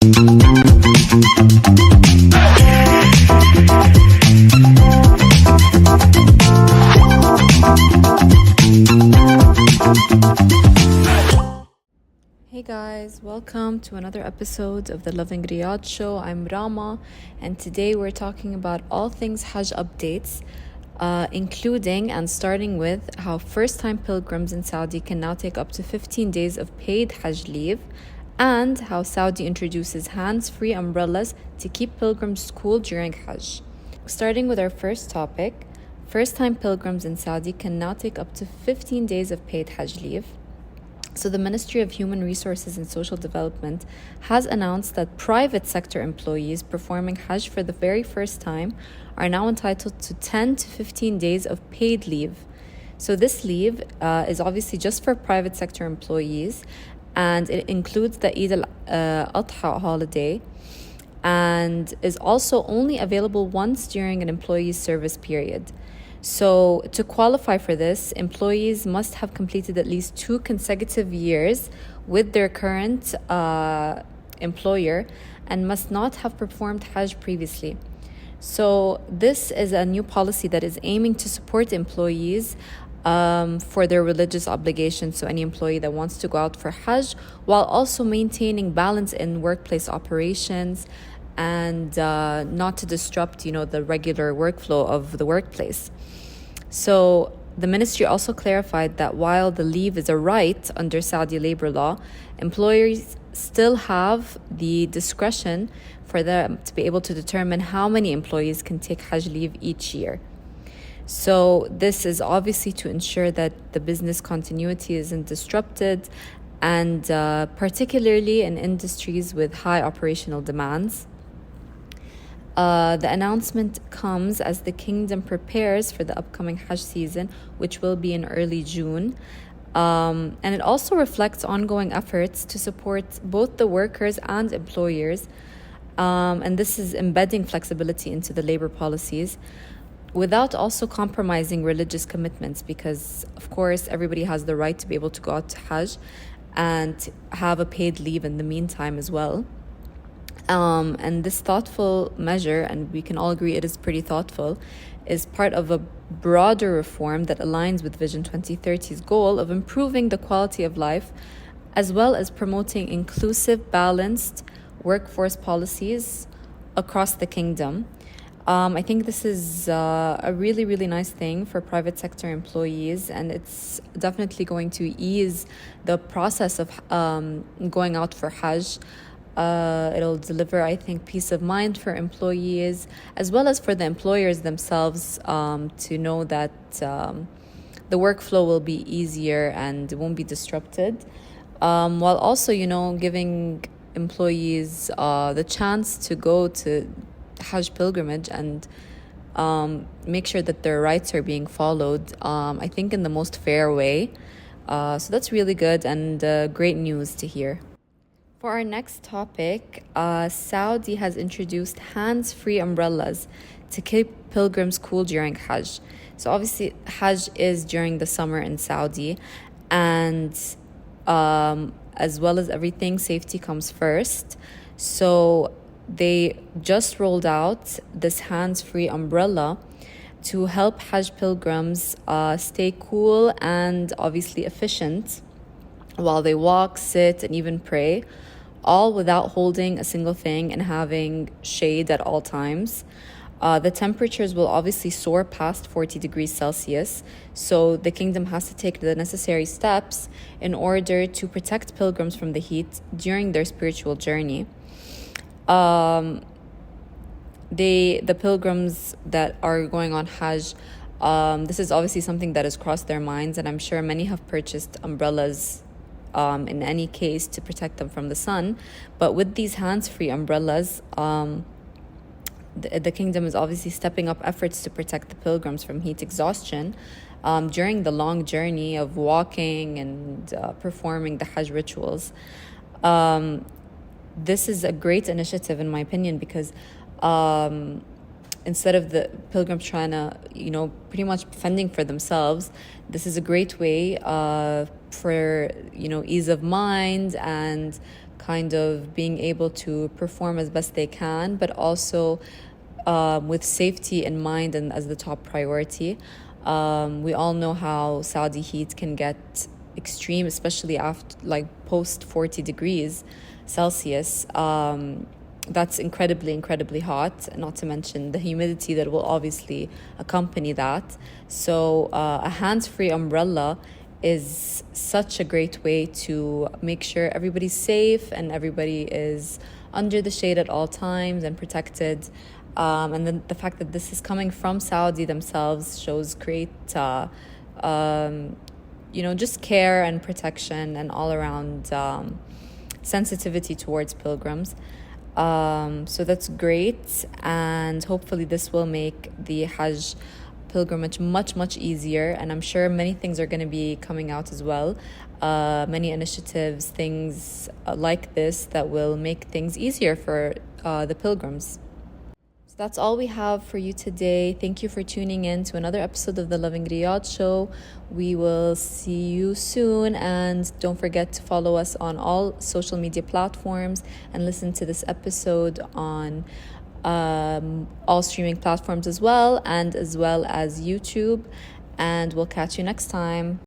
Hey guys, welcome to another episode of the Lovin Riyadh show. I'm Rama, and today we're talking about all things Hajj updates, including and starting with how first-time pilgrims in Saudi can now take up to 15 days of paid Hajj leave, and how Saudi introduces hands-free umbrellas to keep pilgrims cool during Hajj. Starting with our first topic, first-time pilgrims in Saudi can now take up to 15 days of paid Hajj leave. So the Ministry of Human Resources and Social Development has announced that private sector employees performing Hajj for the very first time are now entitled to 10 to 15 days of paid leave. So this leave is obviously just for private sector employees, and it includes the Eid al-Adha holiday, and is also only available once during an employee's service period. So to qualify for this, employees must have completed at least 2 consecutive years with their current employer and must not have performed Hajj previously. So this is a new policy that is aiming to support employees for their religious obligations. So any employee that wants to go out for Hajj, while also maintaining balance in workplace operations and not to disrupt, the regular workflow of the workplace. So the ministry also clarified that while the leave is a right under Saudi labor law, employers still have the discretion for them to be able to determine how many employees can take Hajj leave each year. So this is obviously to ensure that the business continuity isn't disrupted, and particularly in industries with high operational demands. The announcement comes as the kingdom prepares for the upcoming Hajj season, which will be in early June. And it also reflects ongoing efforts to support both the workers and employers. And this is embedding flexibility into the labor policies without also compromising religious commitments, because, of course, everybody has the right to be able to go out to Hajj and have a paid leave in the meantime as well. And this thoughtful measure, and we can all agree it is pretty thoughtful, is part of a broader reform that aligns with Vision 2030's goal of improving the quality of life, as well as promoting inclusive, balanced workforce policies across the kingdom. I think this is a really, really nice thing for private sector employees, and it's definitely going to ease the process of going out for Hajj. It'll deliver, I think, peace of mind for employees, as well as for the employers themselves, to know that the workflow will be easier and won't be disrupted, while also, giving employees the chance to go to Hajj pilgrimage and make sure that their rights are being followed, I think, in the most fair way. So that's really good and great news to hear. For our next topic, Saudi has introduced hands-free umbrellas to keep pilgrims cool during Hajj. So obviously, Hajj is during the summer in Saudi, and as well as everything, safety comes first. So they just rolled out this hands-free umbrella to help Hajj pilgrims stay cool and obviously efficient while they walk, sit, and even pray, all without holding a single thing and having shade at all times. The temperatures will obviously soar past 40 degrees Celsius, so the kingdom has to take the necessary steps in order to protect pilgrims from the heat during their spiritual journey. The pilgrims that are going on Hajj, this is obviously something that has crossed their minds, and I'm sure many have purchased umbrellas in any case to protect them from the sun. But with these hands-free umbrellas, the kingdom is obviously stepping up efforts to protect the pilgrims from heat exhaustion during the long journey of walking and performing the Hajj rituals. This is a great initiative, in my opinion, because instead of the pilgrims trying to, pretty much fending for themselves, this is a great way for, ease of mind and kind of being able to perform as best they can, but also with safety in mind and as the top priority. We all know how Saudi heat can get extreme, especially after like post 40 degrees Celsius. That's incredibly hot, not to mention the humidity that will obviously accompany that. So a hands-free umbrella is such a great way to make sure everybody's safe and everybody is under the shade at all times and protected. And then the fact that this is coming from Saudi themselves shows great, just care and protection and all around sensitivity towards pilgrims. So that's great. And hopefully this will make the Hajj pilgrimage much easier. And I'm sure many things are going to be coming out as well. Many initiatives, things like this that will make things easier for the pilgrims. That's all we have for you today. Thank you for tuning in to another episode of the Lovin Riyadh show. We will see you soon, and don't forget to follow us on all social media platforms and listen to this episode on all streaming platforms as well as YouTube. And we'll catch you next time.